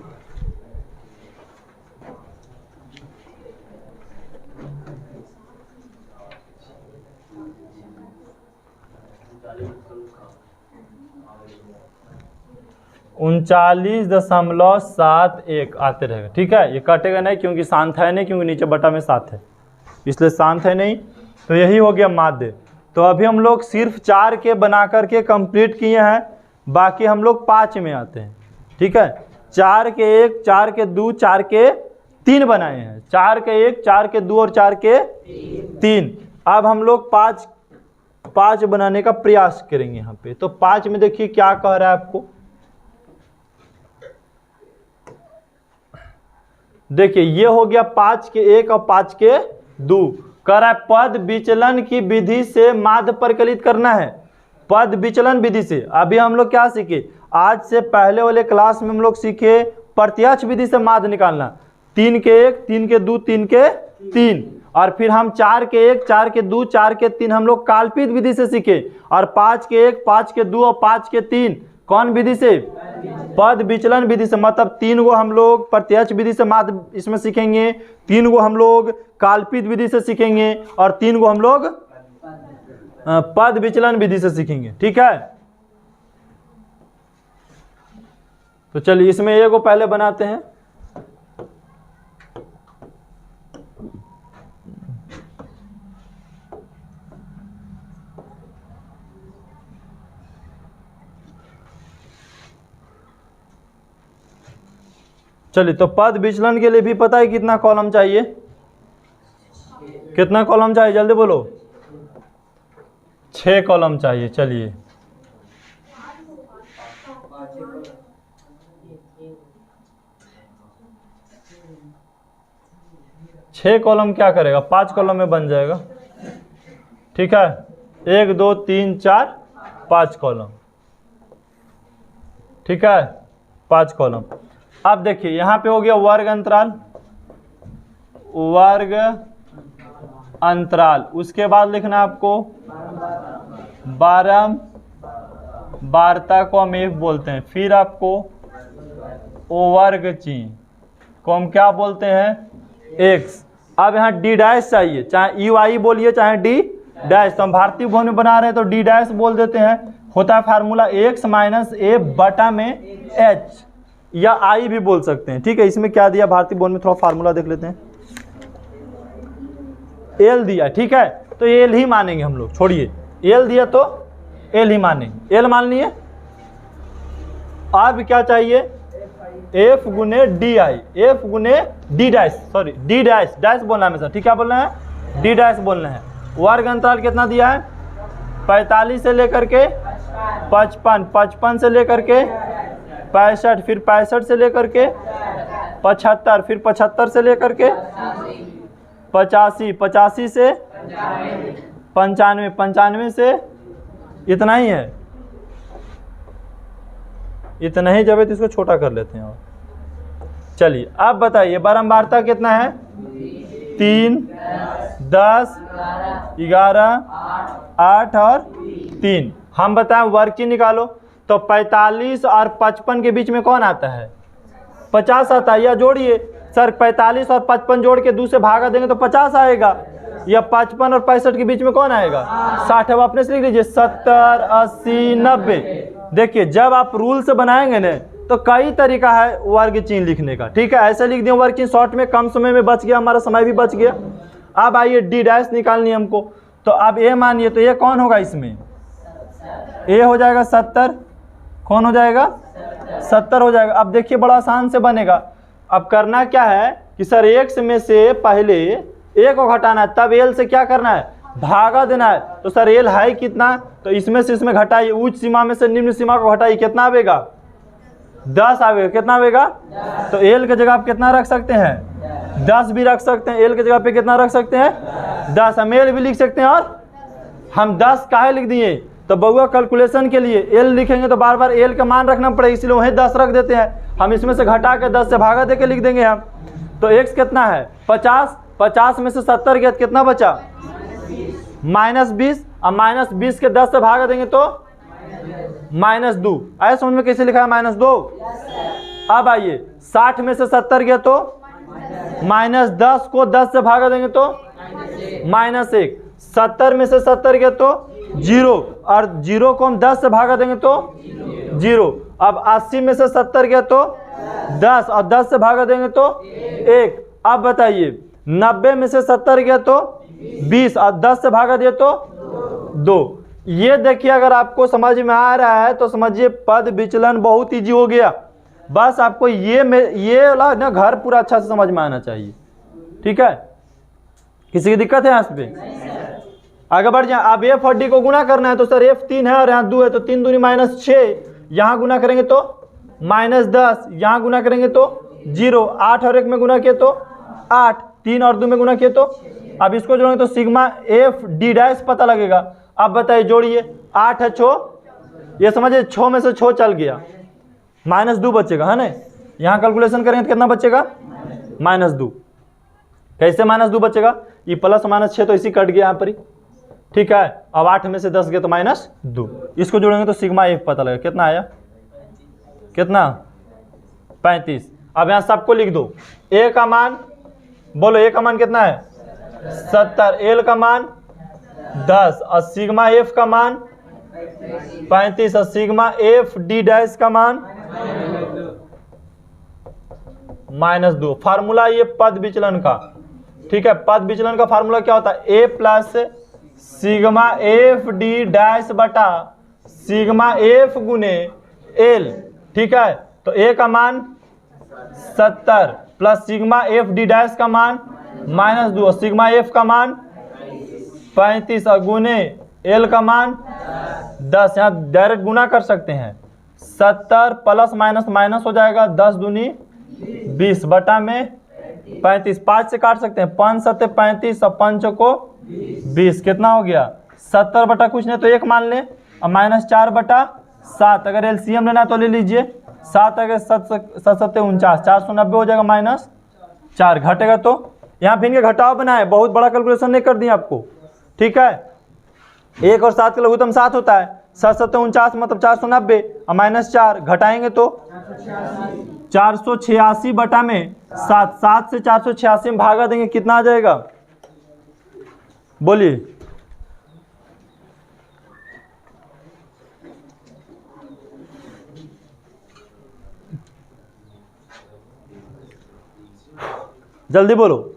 (39.71) आते रहेगा, ठीक है। ये कटेगा नहीं क्योंकि शांत है नहीं, क्योंकि नीचे बटा में 7 है, इसलिए शांत है नहीं। तो यही हो गया माध्य। तो अभी हम लोग सिर्फ 4 के बना करके कंप्लीट किए हैं, बाकी हम लोग 5 में आते हैं, ठीक है। 4 के 1, 4 के 2, 4 के 3 बनाए हैं, 4 के 1, 4 के 2 और 4 के 3। अब हम लोग 5 बनाने का प्रयास करेंगे यहाँ पे। तो 5 में देखिए क्या कह रहा है आपको, देखिए ये हो गया 5 के 1 और 5 के 2। कह रहा है पद विचलन की विधि से माध्य परिकलित करना है, पद विचलन विधि से। अभी हम लोग क्या सीखे, आज से पहले वाले क्लास में हम लोग सीखे प्रत्यक्ष विधि से माध्य निकालना, 3 के 1, 3 के 2, 3 के 3। और फिर हम 4 के 1, 4 के 2, 4 के 3 हम लोग काल्पित विधि से सीखे। और 5 के 1, 5 के 2 और 5 के 3 कौन विधि से? पद विचलन विधि से। मतलब 3 गो हम लोग प्रत्यक्ष विधि से माध्य इसमें सीखेंगे, 3 गो हम लोग काल्पित विधि से सीखेंगे, और 3 गो हम लोग पद विचलन विधि से सीखेंगे, ठीक है। तो चलिए इसमें एक को पहले बनाते हैं। चलिए तो पद विचलन के लिए भी पता है कितना कॉलम चाहिए? कितना कॉलम चाहिए जल्दी बोलो? 6 कॉलम चाहिए। चलिए छह कॉलम क्या करेगा, 5 कॉलम में बन जाएगा। ठीक है, 1 2 3 4 5 कॉलम। ठीक है, 5 कॉलम। अब देखिए यहाँ पे हो गया वर्ग अंतराल, वर्ग अंतराल। उसके बाद लिखना है आपको बारंबारता को हम एफ बोलते हैं। फिर आपको वर्ग चिन्ह को हम क्या बोलते हैं, एक्स। अब यहाँ डी डैश चाहिए, चाहे यू आई बोलिए चाहे डी डैश। तो हम भारतीय भवन में बना रहे हैं तो डी डैश बोल देते हैं। होता है फार्मूला एक्स माइनस ए बटा में एच, या आई भी बोल सकते हैं। ठीक है, इसमें क्या दिया भारतीय भवन में, थोड़ा फार्मूला देख लेते हैं। एल दिया, ठीक है, तो एल ही मानेंगे हम लोग। छोड़िए, एल दिया तो एल ही मानेंगे, एल मान लिए। अब क्या चाहिए, एफ गुने डी आई, एफ गुने D dash, sorry D dash, dash बोलना है हमेशा। ठीक है, बोलना है डी डैश बोलना है। वर्ग अंतराल कितना दिया है, 45 से लेकर के 55, 55 से लेकर के 65, फिर 65 से लेकर के 75, फिर 75 से लेकर के 85, 85 से 95, 95 से इतना ही है, इतना ही। जब इसको छोटा कर लेते हैं। और चलिए अब बताइए बारंबारता कितना है, 3 10 11 8 और 3। हम बताएं वर्ग की निकालो, तो 45 और 55 के बीच में कौन आता है, 50 आता है। या जोड़िए सर, 45 और 55 जोड़ के 2 से भागा देंगे तो 50 आएगा। या 55 और 65 के बीच में कौन आएगा, 60। अब अपने से लिख लीजिए 70 80 90। देखिए जब आप रूल से बनाएंगे ना तो कई तरीका है वर्ग चिन्ह लिखने का। ठीक है, ऐसे लिख दिया वर्ग चिन्ह शॉर्ट में, कम समय में बच गया, हमारा समय भी बच गया। अब आइए डी डैश निकालनी हमको, तो अब ए मानिए, तो ये कौन होगा, इसमें ए हो जाएगा 70। कौन हो जाएगा, 70 हो जाएगा। अब देखिए बड़ा आसान से बनेगा। अब करना क्या है कि सर एक्स में से पहले ए को घटाना है, तब एल से क्या करना है, भागा देना है। तो सर एल है कितना, तो इसमें से इसमें घटाइए, उच्च सीमा में से निम्न सीमा को घटाइए, कितना आवेगा, 10 आवेगा। कितना आवेगा, तो एल के जगह आप कितना रख सकते हैं, 10 भी रख सकते हैं। एल के जगह पे कितना रख सकते हैं, 10। हम एल भी लिख सकते हैं, और हम 10 काहे लिख दिए, तो बउआ कैलकुलेशन के लिए एल लिखेंगे तो बार बार एल का मान रखना पड़ेगा, इसलिए वहीं 10 रख देते हैं। हम इसमें से घटा के 10 से भागा दे के लिख देंगे हम। तो एक्स कितना है 50, 50 में से 70 गया, कितना बचा, -20। अब -20 के 10 से भागा देंगे तो -2। आया समझ में कैसे लिखा है, -2। अब आइए 60 में से 70 गया तो -10 को 10 से भागा देंगे तो -1। 70 में से 70 गया तो 0, और 0 को हम 10 से भागा देंगे तो 0। अब 80 में से 70 गया तो 10, और 10 से भागा देंगे तो 1। अब बताइए 90 में से 70 गया तो 20, और 10 से भागा दिया तो 2। ये देखिए अगर आपको समझ में आ रहा है तो समझिए पद विचलन बहुत ईजी हो गया। बस आपको ये वाला ना घर पूरा अच्छा से समझ में आना चाहिए। ठीक है, किसी की दिक्कत है यहाँ पे, आगे बढ़ जाए। अब एफ और डी को गुना करना है, तो सर एफ 3 है और यहाँ 2 है, तो 3 दूनी -6, यहाँ गुना करेंगे तो -10, यहाँ गुना करेंगे तो 0, 8 और 1 में गुना किए तो 8, 3 और 2 में गुना किए तो, अब इसको जोड़ेंगे तो सिग्मा एफ डी डैश पता लगेगा। अब बताइए जोड़िए, 8 है 6, ये समझिए 6 में से 6 चल गया, -2 बचेगा, है ना। यहाँ कैलकुलेशन करेंगे तो कितना बचेगा, -2। कैसे -2 बचेगा, ये प्लस -6 तो इसी कट गया यहाँ पर ही। ठीक है, अब 8 में से 10 गया तो -2, इसको जोड़ेंगे तो सिग्मा एफ पता लगेगा। कितना आया, कितना, 35। अब यहाँ सबको लिख दो, ए का मान बोलो, ए का मान कितना है 70, एल का मान 10, और सिग्मा एफ का मान 35, और सिग्मा एफ डी डैश का मान -2। फार्मूला ये पद विचलन का। ठीक है, पद विचलन का फार्मूला क्या होता है, A plus sigma F D dash बटा सिग्मा एफ गुने एल। ठीक है, तो ए का मान 70 plus sigma F D dash का मान -2 और सिग्मा एफ का मान 35 और गुने एल का मान 10। यहाँ डायरेक्ट गुना कर सकते हैं। 70 प्लस माइनस माइनस हो जाएगा, 10 दूनी 20 बटा में 35। 5 से काट सकते हैं, 5 7 35 और 5 को 20, कितना हो गया 70 बटा कुछ नहीं तो 1 मान लें और -4 बटा 7। अगर एलसीएम लेना तो ले लीजिए, 7 अगर 7 7 49, 490 हो जाएगा -4 घटेगा। तो यहाँ फिर के घटाव बनाए, बहुत बड़ा कैलकुलेशन नहीं कर दिया आपको, ठीक है। 1 और 7 का लघुत्तम 7 होता है, 7 7 49 मतलब 490 और -4 घटाएंगे तो 486 बटा में 7। 7 से 486 में भागा देंगे, कितना आ जाएगा बोलिए। जल्दी बोलो।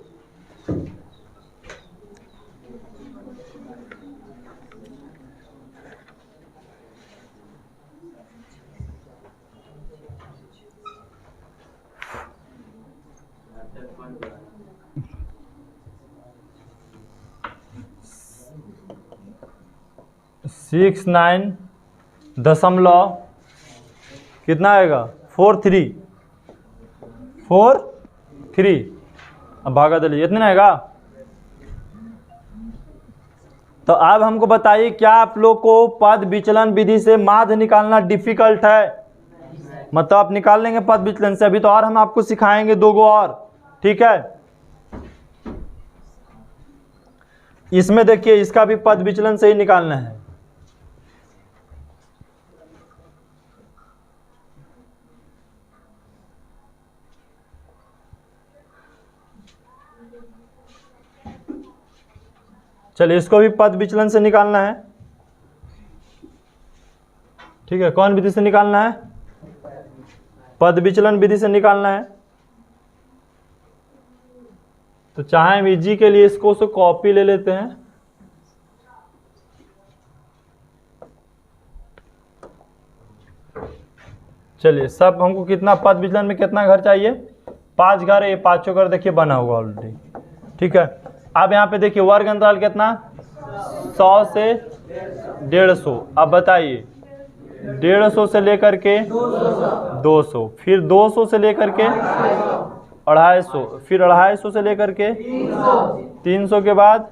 सिक्स 9 दशमलव कितना आएगा 43 अब भागा दे लीजिए, इतना आएगा। तो अब हमको बताइए, क्या आप लोग को पद विचलन विधि से माध्य निकालना डिफिकल्ट है? मतलब आप निकाल लेंगे पद विचलन से, अभी तो और हम आपको सिखाएंगे 2 गो और, ठीक है। इसमें देखिए, इसका भी पद विचलन से ही निकालना है। चलिए, इसको भी पद विचलन से निकालना है, ठीक है। कौन विधि से निकालना है? पद विचलन विधि से निकालना है। तो चाहे इजी के लिए इसको कॉपी ले लेते हैं। चलिए, सब हमको कितना पद विचलन में कितना घर चाहिए? 5 घर। ये 5 घर देखिए बना हुआ ऑलरेडी, ठीक है। अब यहाँ पे देखिए वर्ग अंतराल कितना 100 से 150। अब बताइए 150 से लेकर के 200, फिर 200 से लेकर के 250, फिर 250 से लेकर के 300 के बाद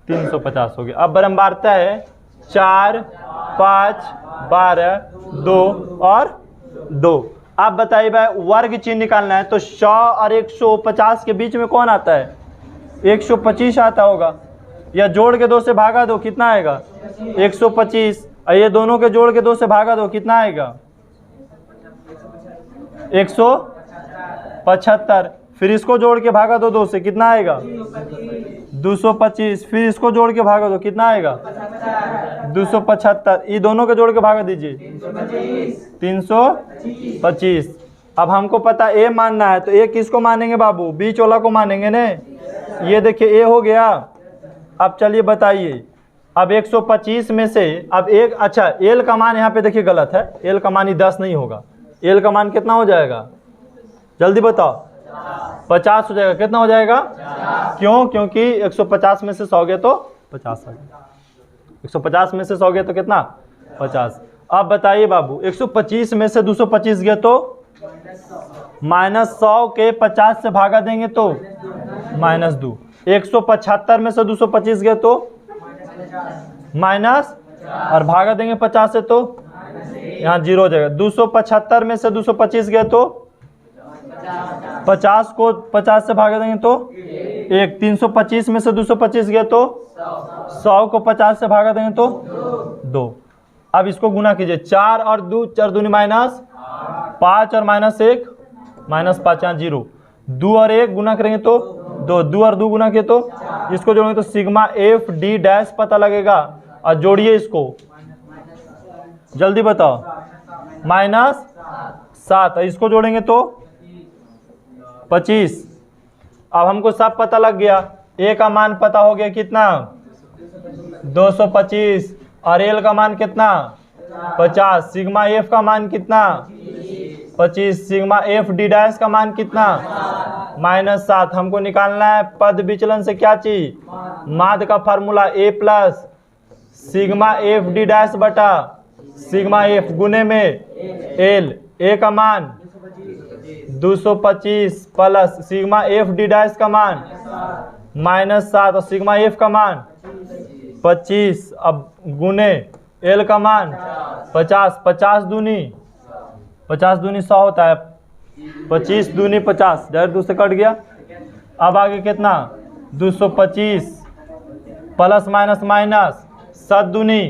350 हो गया। अब बारंबारता है 4 5 12 2 और 2। आप बताइए भाई, वर्ग चिन्ह निकालना है तो 100 और 150 के बीच में कौन आता है? 125 आता होगा, या जोड़ के 2 से भागा दो, कितना आएगा 125। और ये दोनों के जोड़ के 2 से भागा दो, कितना आएगा 175। फिर इसको जोड़ के भागा दो 2 से, कितना आएगा 225। फिर इसको जोड़ के भागा दो, कितना आएगा 275। ये दोनों के जोड़ के भागा दीजिए 325। अब हमको पता ए मानना है, तो ए किसको मानेंगे बाबू? बीच वाला को मानेंगे ने। ये देखिए ए हो गया। अब चलिए बताइए, अब 125 में से अब एक, अच्छा एल का मान यहाँ पे देखिए गलत है, एल का मान ही 10 नहीं होगा। एल का मान कितना हो जाएगा जल्दी बताओ? 50 हो जाएगा। कितना हो जाएगा? क्यों? क्योंकि 150 में से 100 गए तो 50 आ गया। 150 में से 100 गए तो कितना 50। अब बताइए बाबू, 125 में से 225 गए तो -100 के 50 से भागा देंगे तो -2। 175 में से 225 गए तो माइनस, और भागा देंगे 50 से तो यहाँ 0 हो जाएगा। 275 में से 225 गए तो 50 को 50 से भागा देंगे तो 1। 325 में से 225 गए तो 100 को 50 से भागा देंगे तो 2। अब इसको गुना कीजिए, 4 और 2, 4 दूनी माइनस 5 और -1 -5 यहाँ 0। 2 और 1 गुना करेंगे तो 2, 2 और 2 गुना किए तो इसको जोड़ेंगे तो सिग्मा एफ डी डैश पता लगेगा। और जोड़िए इसको, जल्दी बताओ, -7। इसको जोड़ेंगे तो 25। अब हमको सब पता लग गया। ए का मान पता हो गया कितना 225, और एल का मान कितना 50, सिग्मा एफ का मान कितना 25। सिग्मा एफ डी डैश का मान कितना? -7। हमको निकालना है पद विचलन से क्या चीज? माध्य का formula A plus sigma F D dash बटा सिग्मा एफ गुने में एल। ए का मान 225 plus sigma F D dash का मान -7 और सिग्मा एफ का मान 25। अब गुने एल का मान 50। 50 दूनी 100 होता है। 25 दूनी 50, डायरेक्ट 2 से कट गया। अब आगे कितना? 225 प्लस माइनस माइनस 7 दूनी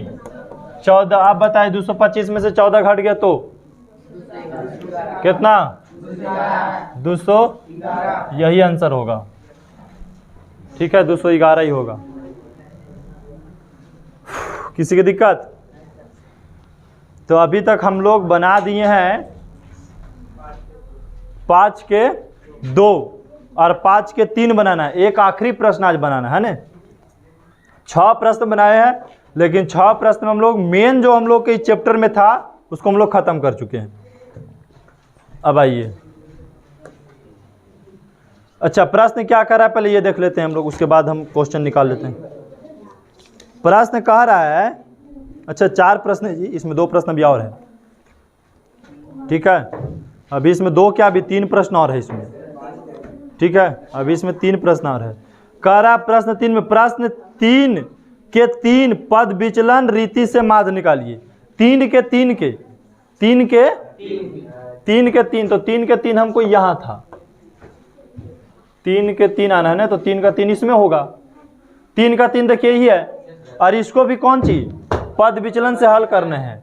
14। अब बताए 225 में से 14 घट गया तो कितना? 200। यही आंसर होगा। ठीक है, 211 ही होगा। किसी की दिक्कत? तो अभी तक हम लोग बना दिए हैं 5 के 2 और 5 के 3 बनाना है। एक आखिरी प्रश्न आज बनाना है ना। 6 प्रश्न बनाए हैं, लेकिन 6 प्रश्न हम लोग मेन जो हम लोग के चैप्टर में था उसको हम लोग खत्म कर चुके हैं। अब आइए, अच्छा प्रश्न क्या कर रहा है पहले ये देख लेते हैं हम लोग, उसके बाद हम क्वेश्चन निकाल लेते हैं। प्रश्न कह रहा है, अच्छा 4 प्रश्न है जी, इसमें 2 प्रश्न भी और है। ठीक है, अभी इसमें 2 क्या, अभी 3 प्रश्न और है इसमें। ठीक है, अभी इसमें 3 प्रश्न और है। कह रहा प्रश्न 3 में, प्रश्न 3 के 3 पद विचलन रीति से माध्य निकालिए। 3 के 3 के 3 के 3 के 3, तो 3 के 3 हमको यहाँ था, 3 के 3 आना है ना, तो 3 का 3 इसमें होगा। 3 का 3 देखिए ही है, और इसको भी कौन चीज? पद विचलन से हल करने हैं।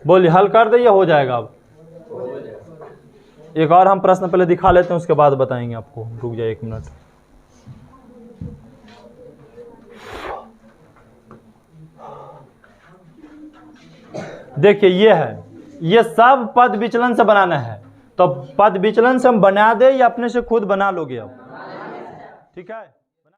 बोलिए हल कर दे, ये हो जाएगा। अब एक और हम प्रश्न पहले दिखा लेते हैं, उसके बाद बताएंगे आपको। रुक जाए 1 मिनट। देखिए ये है, ये सब पद विचलन से बनाना है। तो पद विचलन से हम बना दे या अपने से खुद बना लोगे अब? ठीक है।